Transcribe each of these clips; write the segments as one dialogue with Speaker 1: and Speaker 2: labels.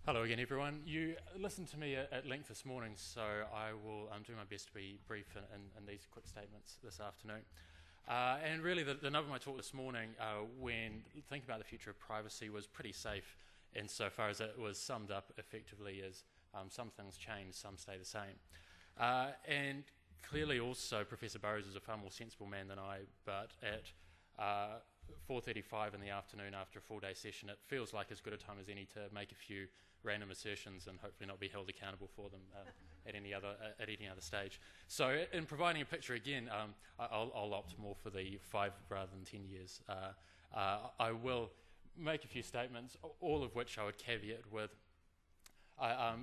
Speaker 1: Hello again, everyone. You listened to me at length this morning, so I will do my best to be brief in these quick statements this afternoon. And really, the nub of my talk this morning, when thinking about the future of privacy, was pretty safe insofar as it was summed up effectively as some things change, some stay the same. And clearly also, Professor Burrows is a far more sensible man than I, but at 4:35 in the afternoon after a full-day session, it feels like as good a time as any to make a few random assertions and hopefully not be held accountable for them at any other stage. So in providing a picture again, I'll opt more for the 5 rather than 10 years. I will make a few statements, all of which I would caveat with.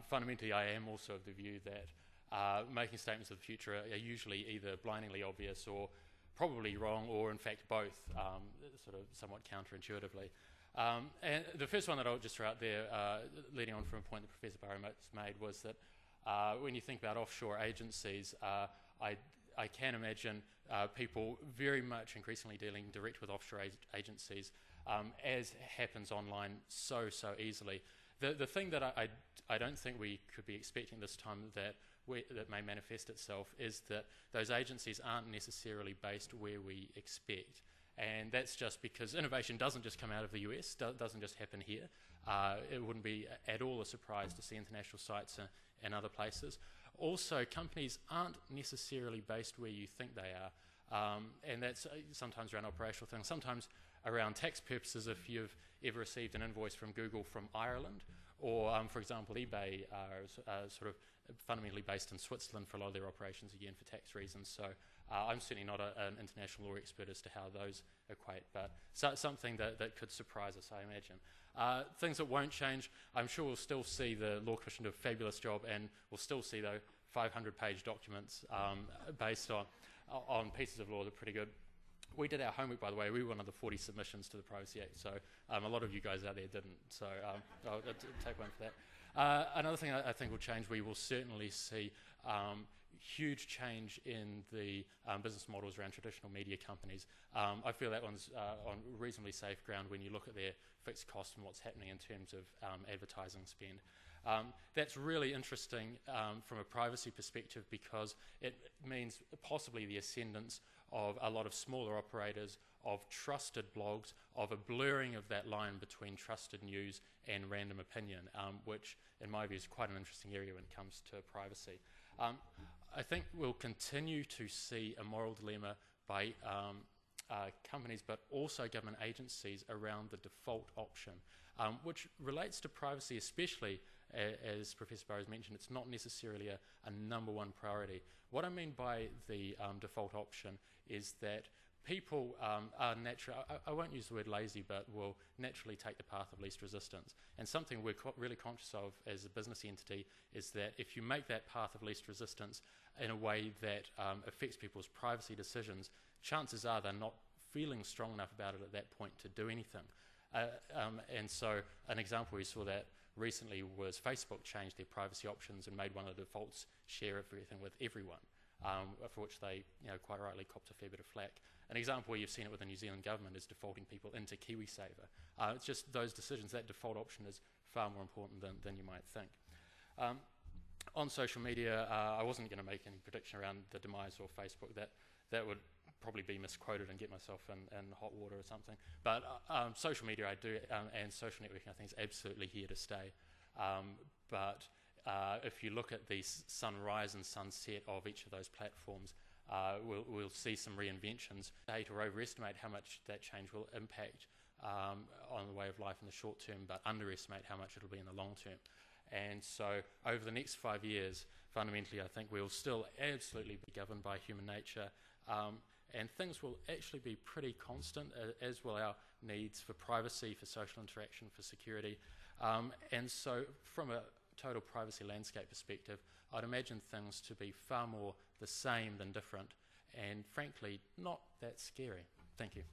Speaker 1: Fundamentally, I am also of the view that making statements of the future are usually either blindingly obvious or probably wrong, or in fact both, sort of somewhat counterintuitively. And the first one that I'll just throw out there, leading on from a point that Professor Burrows made, was that when you think about offshore agencies, I can imagine people very much increasingly dealing direct with offshore agencies, as happens online so easily. The thing that I don't think we could be expecting this time that may manifest itself is that those agencies aren't necessarily based where we expect. And that's just because innovation doesn't just come out of the US, doesn't just happen here. It wouldn't be at all a surprise to see international sites in other places. Also, companies aren't necessarily based where you think they are. And that's sometimes around operational things, sometimes around tax purposes. If you've ever received an invoice from Google from Ireland, or for example, eBay are sort of fundamentally based in Switzerland for a lot of their operations, again for tax reasons. So I'm certainly not an international law expert as to how those equate, but something that could surprise us, I imagine. Things that won't change, I'm sure we'll still see the Law Commission do a fabulous job, and we'll still see, though, 500-page documents based on pieces of law that are pretty good. We did our homework, by the way. We were one of the 40 submissions to the Privacy Act, so a lot of you guys out there didn't, so I'll take one for that. Another thing I think will change, we will certainly see huge change in the business models around traditional media companies. I feel that one's on reasonably safe ground when you look at their fixed costs and what's happening in terms of advertising spend. That's really interesting from a privacy perspective, because it means possibly the ascendance of a lot of smaller operators, of trusted blogs, of a blurring of that line between trusted news and random opinion, which in my view is quite an interesting area when it comes to privacy. I think we'll continue to see a moral dilemma by companies, but also government agencies, around the default option, which relates to privacy especially. As Professor Burrows mentioned, it's not necessarily a number one priority. What I mean by the default option is that people are naturally, I won't use the word lazy, but will naturally take the path of least resistance. And something we're really conscious of as a business entity is that if you make that path of least resistance in a way that affects people's privacy decisions, chances are they're not feeling strong enough about it at that point to do anything. And so an example we saw that recently was Facebook changed their privacy options and made one of the defaults share everything with everyone, for which they quite rightly copped a fair bit of flack. An example where you've seen it with the New Zealand government is defaulting people into KiwiSaver. It's just those decisions, that default option is far more important than you might think. On social media, I wasn't going to make any prediction around the demise of Facebook. That would probably be misquoted and get myself in hot water or something. But social media, I do, and social networking, I think, is absolutely here to stay. But if you look at the sunrise and sunset of each of those platforms, we'll see some reinventions. I hate or overestimate how much that change will impact on the way of life in the short term, but underestimate how much it'll be in the long term. And so over the next 5 years, fundamentally, I think we'll still absolutely be governed by human nature, and things will actually be pretty constant, as will our needs for privacy, for social interaction, for security. And so from a total privacy landscape perspective, I'd imagine things to be far more the same than different, and frankly, not that scary. Thank you.